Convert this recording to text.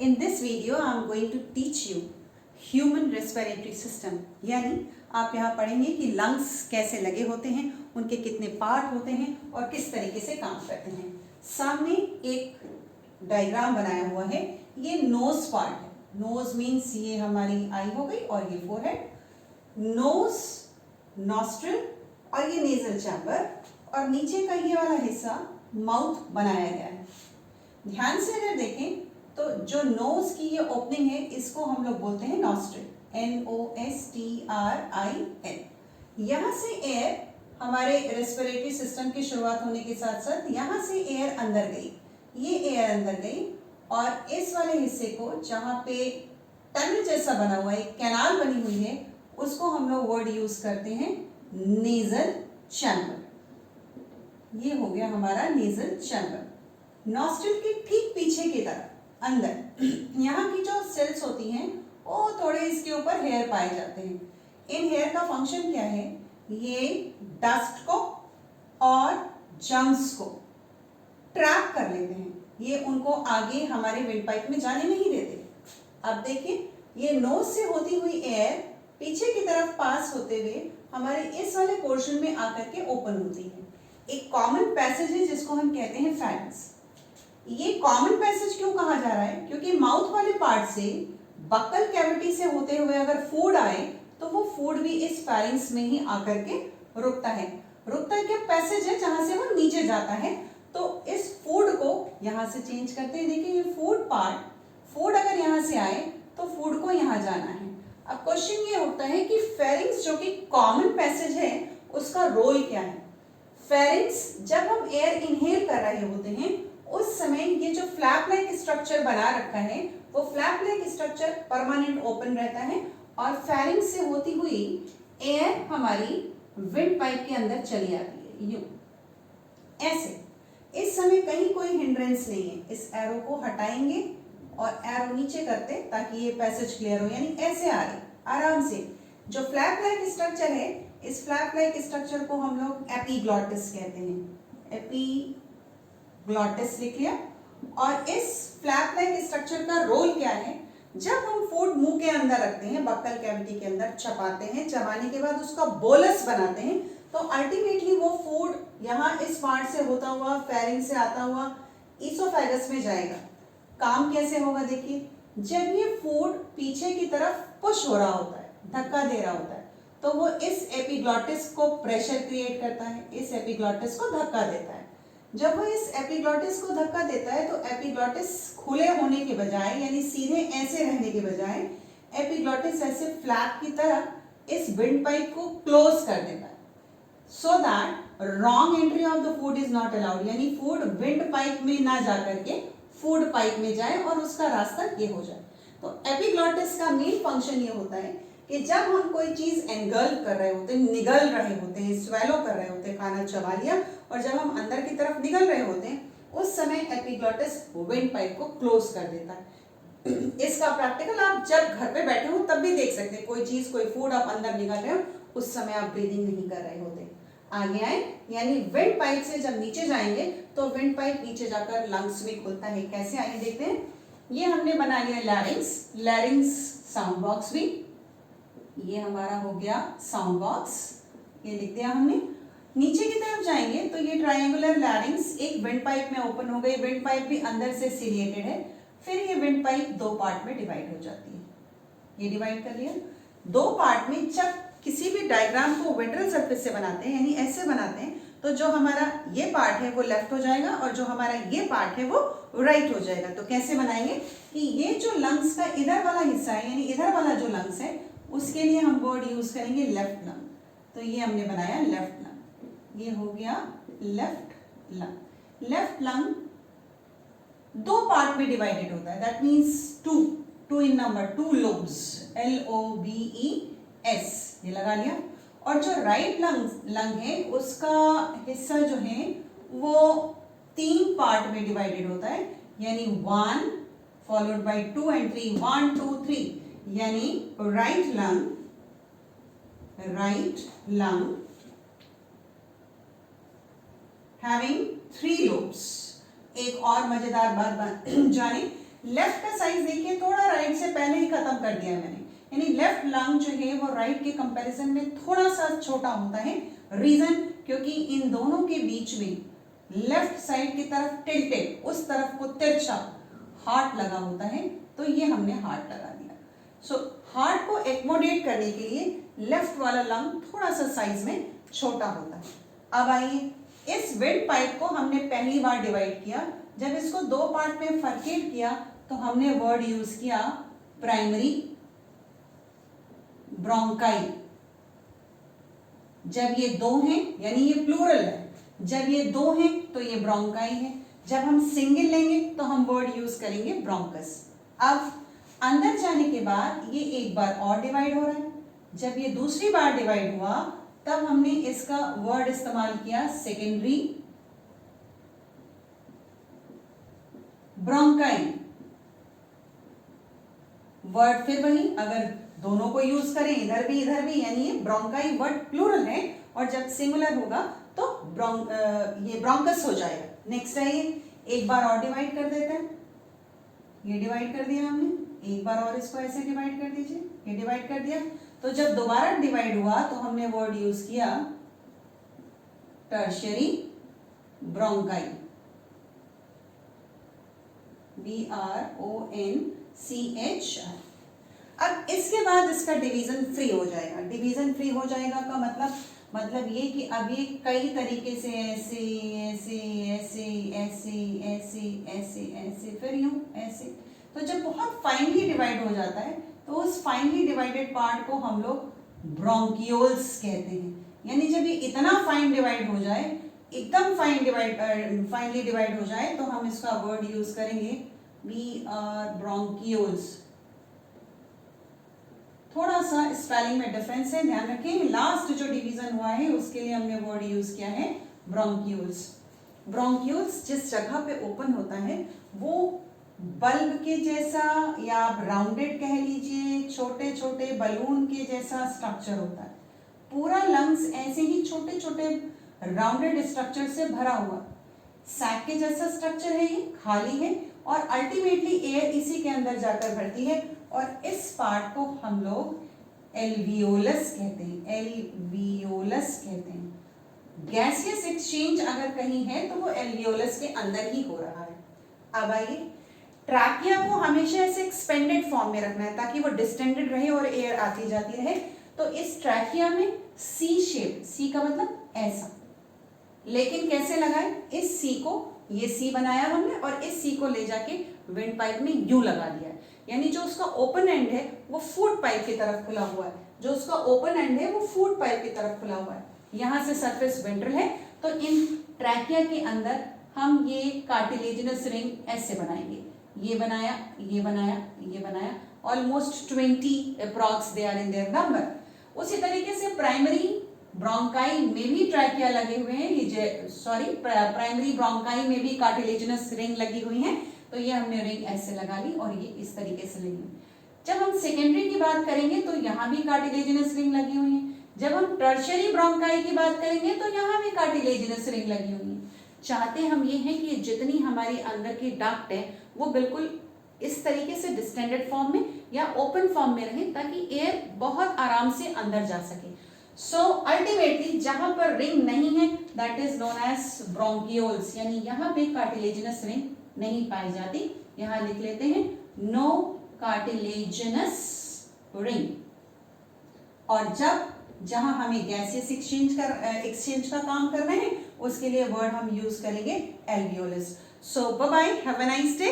In this video, I am going to teach you human respiratory system. यानी आप यहाँ पढ़ेंगे कि लंग्स कैसे लगे होते हैं, उनके कितने पार्ट होते हैं और किस तरीके से काम करते हैं. सामने एक डायग्राम बनाया हुआ है. ये नोज पार्ट है. नोज मीन्स ये हमारी आई हो गई और ये फोरहेड. नोज, नॉस्ट्रिल और ये नेजल चैम्बर और नीचे का ये वाला हिस्सा माउथ बनाया गया है. ध्यान से अगर देखें तो जो नोज की ये ओपनिंग है इसको हम लोग बोलते हैं नॉस्ट्रिल, NOSTRIL. यहाँ से एयर हमारे रेस्पिरेटरी सिस्टम की शुरुआत होने के साथ साथ यहाँ से एयर अंदर गई, ये एयर अंदर गई और इस वाले हिस्से को जहाँ पे टनल जैसा बना हुआ है, एक कैनाल बनी हुई है, उसको हम लोग वर्ड यूज करते हैं नेजल चैम्बर. ये हो गया हमारा नेजल चैम्बर. नॉस्ट्रिल के ठीक पीछे की तरफ अंदर यहाँ की जो सेल्स होती हैं वो थोड़े इसके ऊपर हेयर पाए जाते हैं. इन हेयर का फंक्शन क्या है? ये डस्ट को और जर्म्स को ट्रैप कर लेते हैं. ये उनको आगे हमारे विंड पाइप में जाने नहीं देते. अब देखिए ये नोज से होती हुई एयर पीछे की तरफ पास होते हुए हमारे इस वाले पोर्शन में आकर के ओपन होती है. एक कॉमन पैसेज है जिसको हम कहते हैं फैरिंक्स. ये कॉमन पैसेज क्यों कहा जा रहा है? क्योंकि माउथ वाले पार्ट से बक्कल कैविटी से होते हुए अगर फूड आए तो वो फूड भी इस फैरिंक्स में ही आकर के रुकता है. रुकता है क्या? पैसेज है जहां से वो नीचे जाता है. तो इस फूड को यहां से चेंज करते हैं. देखिए ये फूड पार्ट, फूड अगर यहां से आए तो फूड को यहां जाना है. अब क्वेश्चन ये उठता है कि फेरिंक्स जो कि कॉमन पैसेज है उसका रोल क्या है? फेरिंक्स जब हम एयर इनहेल कर रहे होते हैं उस समय ये जो फ्लैप लाइक स्ट्रक्चर बना रखा है वो flap like structure permanent open रहता है और फेरिंक्स से होती हुई एयर हमारी विंड पाइप के अंदर चली आती है. यूं ऐसे इस समय कहीं कोई हिंड्रेंस नहीं है. इस एरो को हटाएंगे और एरो नीचे करते ताकि ये पैसेज क्लियर हो. यानी ऐसे आ रही आराम से. जो फ्लैप लाइक स्ट्रक्चर है इस फ्लैप लाइक स्ट्रक्चर को हम लोग एपीग्लॉटिस कहते हैं. एपीग्लॉटिस लिख लिया. और इस फ्लैप लाइक स्ट्रक्चर का रोल क्या है? जब हम फूड मुंह के अंदर रखते हैं, बक्कल कैविटी के अंदर चबाते हैं, चबाने के बाद उसका बोलस बनाते हैं तो अल्टीमेटली वो फूड यहाँ इस पार्ट से होता हुआ फेरिंक्स से आता हुआ ईसोफेगस में जाएगा. काम कैसे होगा? देखिए जब ये फूड पीछे की तरफ पुश हो रहा होता है, धक्का दे रहा होता है, तो वो इस एपीग्लॉटिस को प्रेशर क्रिएट करता है, इस एपीग्लॉटिस को धक्का देता है. जब वो इस एपीग्लॉटिस को धक्का देता है तो एपीग्लॉटिस खुले होने के बजाय यानी सीधे ऐसे रहने के बजाय एपीग्लॉटिस ऐसे फ्लैप की तरह इस विंड पाइप को क्लोज कर देता है. So that wrong entry of the food is not allowed. यानी फूड विंड पाइप में ना जाकर के फूड पाइप में जाए और उसका रास्ता ये हो जाए. तो एपीग्लॉटिस का मेन फंक्शन ये होता है कि जब हम कोई चीज एंगल्फ कर रहे होते हैं, निगल रहे होते हैं, स्वेलो कर रहे होते हैं, खाना चबा लिया और जब हम अंदर की तरफ निगल रहे होते हैं उस समय एपीग्लॉटिस विंड पाइप को क्लोज कर देता है. इसका प्रैक्टिकल आप जब घर पे बैठे हो तब भी देख सकते हैं. कोई चीज, कोई फूड आप अंदर निगल रहे हो उस समय आप ब्रीदिंग नहीं कर रहे होते. आगे आए यानी विंड पाइप से जब नीचे जाएंगे तो विंड पाइप नीचे जाकर लंग्स में खुलता है. कैसे आइए देखते हैं. ये हमने बना लिया लैरिंग्स. लैरिंग्स साउंड बॉक्स भी, ये हमारा हो गया साउंड बॉक्स, ये लिख दिया हमने. नीचे की तरफ जाएंगे तो ये ट्रायंगुलर लैरिंग्स एक विंड पाइप में ओपन हो गई. विंड पाइप भी अंदर से सिलिएटेड है. फिर ये विंड पाइप दो पार्ट में डिवाइड हो जाती है. ये डिवाइड कर लिया दो पार्ट में. जब किसी भी डायग्राम को वेंट्रल सरफेस से बनाते हैं यानी ऐसे बनाते हैं तो जो हमारा ये पार्ट है वो लेफ्ट हो जाएगा और जो हमारा ये पार्ट है वो राइट हो जाएगा. तो कैसे बनाएंगे कि ये जो लंग्स का इधर वाला हिस्सा है यानी इधर वाला जो लंग्स है उसके लिए हम वर्ड यूज करेंगे लेफ्ट लंग. तो ये हमने बनाया लेफ्ट लंग. ये हो गया लेफ्ट लंग. लेफ्ट लंग दो पार्ट में डिवाइडेड होता है. That means two in number, 2 lobes, LOBES, ये लगा लिया. और जो राइट लंग है उसका हिस्सा जो है वो 3 पार्ट में डिवाइडेड होता है. यानी 1 फॉलोड बाय 2 एंड 3, 1 2 3. यानी राइट लंग हैविंग 3 लोब्स. एक और मजेदार बात जाने लेफ्ट का साइज देखिए, थोड़ा राइट से पहले ही खत्म कर दिया मैंने, यानी लेफ्ट लंग जो है वो राइट के कंपैरिजन में थोड़ा सा छोटा होता है। रीजन, क्योंकि इन दोनों के बीच में लेफ्ट साइड की तरफ टिल्टेड, उस तरफ को तिरछा हार्ट लगा होता है, तो ये हमने हार्ट लगा दिया। सो हार्ट को एक्मोडेट करने के लिए लेफ्ट वाला लंग थोड़ा सा साइज में छोटा होता है। अब आइए, इस विंड पाइप को हमने पहली बार डिवाइड किया, जब इसको दो पार्ट में फर्केट किया तो हमने वर्ड यूज किया प्राइमरी ब्रोंकाई। जब ये दो हैं यानी ये प्लूरल है, जब ये दो हैं तो ये ब्रोंकाई है, जब हम सिंगल लेंगे तो हम वर्ड यूज करेंगे ब्रोंकस। अब अंदर जाने के बाद ये एक बार और डिवाइड हो रहा है, जब ये दूसरी बार डिवाइड हुआ तब हमने इसका वर्ड इस्तेमाल किया सेकेंडरी ब्रोंकाई। वर्ड फिर वही, अगर दोनों को यूज करें इधर भी यानी ये ब्रोंकाई वर्ड प्लूरल है, और जब सिंगुलर होगा तो ये ब्रोंकस हो जाएगा। नेक्स्ट है ये, एक बार और डिवाइड कर देते हैं, ये डिवाइड कर दिया हमने, एक बार और इसको ऐसे डिवाइड कर दीजिए, ये डिवाइड कर दिया, तो जब दोबारा डिवाइड हुआ तो हमने वर्ड यूज किया टर्शियरी ब्रोंकाई, BRONCHI। अब इसके बाद इसका डिवीजन फ्री हो जाएगा। डिवीजन फ्री हो जाएगा का मतलब ये कि अब ये कई तरीके से ऐसे ऐसे ऐसे ऐसे ऐसे ऐसे ऐसे फिर यूं ऐसे, तो जब बहुत फाइनली डिवाइड हो जाता है तो उस फाइनली डिवाइडेड पार्ट को हम लोग ब्रोंकियोल्स कहते हैं। यानी जब ये इतना फाइन डिवाइड हो जाए, एकदम फाइनली डिवाइड हो जाए, तो हम इसका वर्ड यूज करेंगे ब्रोंकियोल्स। थोड़ा सा स्पेलिंग में डिफरेंस है, ध्यान रखें। लास्ट जो डिवीजन हुआ है उसके लिए हमने वर्ड यूज किया है ब्रोंकियोल्स। ब्रोंकियोल्स जिस जगह पे ओपन होता है वो बल्ब के जैसा या आप राउंडेड कह लीजिए, छोटे छोटे बलून के जैसा स्ट्रक्चर होता है। पूरा लंग्स ऐसे ही छोटे छोटे राउंडेड स्ट्रक्चर से भरा हुआ सैक के जैसा स्ट्रक्चर है, ये खाली है और अल्टीमेटली एयर इसी के अंदर जाकर भरती है, और इस पार्ट को हम लोग एल्वियोलस कहते हैं, एल्वियोलस कहते हैं। गैसियस एक्सचेंज अगर कहीं है तो वो एल्वियोलस के अंदर ही हो रहा है। अब आइए, ट्रैकिया को हमेशा ऐसे एक्सपेंडेड फॉर्म में रखना है ताकि वो डिस्टेंडेड रहे और एयर आती जाती रहे। तो इस ट्रैकिया में सी शेप, सी का मतलब ऐसा, लेकिन कैसे लगाए, इस सी को, ये सी बनाया हमने और इस सी को ले जाके विंड पाइप में यूं लगा दिया है। यानी जो उसका ओपन एंड है वो फूड पाइप की तरफ खुला हुआ है, जो उसका ओपन एंड है वो फूड पाइप की तरफ खुला हुआ है। यहां से सरफेस वेंट्रल है, तो इन ट्रैकिया के अंदर हम ये कार्टिलेजिनस रिंग ऐसे बनाएंगे। ये बनाया, ये बनाया, ये बनाया, almost 20 approx they are in their number. उसी तरीके से प्राइमरी ब्रोंकाई में भी ट्रैकिया लगे हुए हैं, ये प्राइमरी ब्रोंकाई में भी कार्टिलेजिनस रिंग लगी हुई है। तो ये हमने रिंग ऐसे लगा ली और ये इस तरीके से लगी। जब हम सेकेंडरी की बात करेंगे तो यहाँ भी कार्टिलेजिनस रिंग लगी हुई है। जब हम टर्शियरी ब्रोंकाई की बात करेंगे तो यहाँ भी कार्टिलेजिनस रिंग लगी हुई है। चाहते हम ये हैं कि जितनी हमारी अंदर की डक्ट है वो बिल्कुल इस तरीके से डिस्टेंडेड फॉर्म में या ओपन फॉर्म में रहे ताकि एयर बहुत आराम से अंदर जा सके। सो अल्टीमेटली जहां पर रिंग नहीं है that is known as bronchioles, यानी यहाँ पे कार्टिलेजिनस रिंग नहीं पाई जाती। यहां लिख लेते हैं नो कार्टिलेजिनस रिंग। और जहां हमें गैसियस एक्सचेंज का काम करना है उसके लिए वर्ड हम यूज करेंगे alveolus. So bye bye, have a nice day.